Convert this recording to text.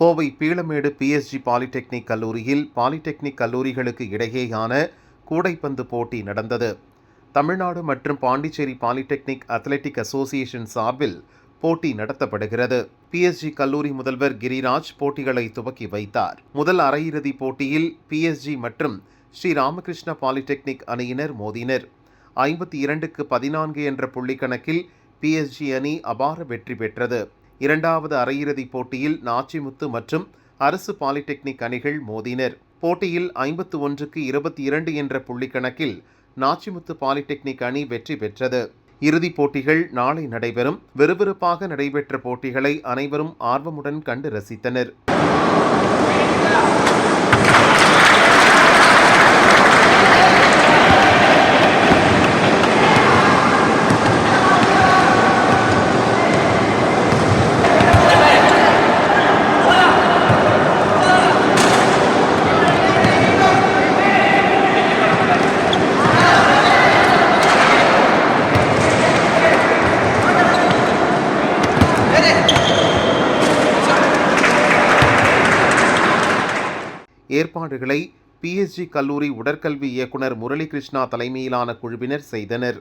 Kovai Peelamedu PSG polytechnic கல்லூரியில் polytechnic கல்லூரிகளுக்கு இடையேயான கூடைப்பந்து போட்டி நடந்தது. தமிழ்நாடு மற்றும் பாண்டிச்சேரி பாலிடெக்னிக் அத்லெட்டிக் அசோசியேஷன் சார்பில் போட்டி நடத்தப்படுகிறது. PSG கல்லூரி முதல்வர் கிரிராஜ் போட்டிகளை துவக்கி வைத்தார். முதல் அரையிறுதிப் போட்டியில் PSG மற்றும் ஸ்ரீ ராமகிருஷ்ண பாலிடெக்னிக் அணியினர் மோதினர். 52-14 என்ற புள்ளிக்கணக்கில் PSG அணி அபார வெற்றி பெற்றது. இரண்டாவது அரையிறுதிப் போட்டியில் நாச்சிமுத்து மற்றும் அரசு பாலிடெக்னிக் அணிகள் மோதினர். போட்டியில் 51-22 என்ற புள்ளிக்கணக்கில் நாச்சிமுத்து பாலிடெக்னிக் அணி வெற்றி பெற்றது. இறுதிப் போட்டிகள் நாளை நடைபெறும். விறுவிறுப்பாக நடைபெற்ற போட்டிகளை அனைவரும் ஆர்வமுடன் கண்டு ரசித்தனர். ஏற்பாடுகளை PSG கல்லூரி உடற்கல்வி இயக்குனர் முரளி கிருஷ்ணா தலைமையிலான குழுவினர் செய்தனர்.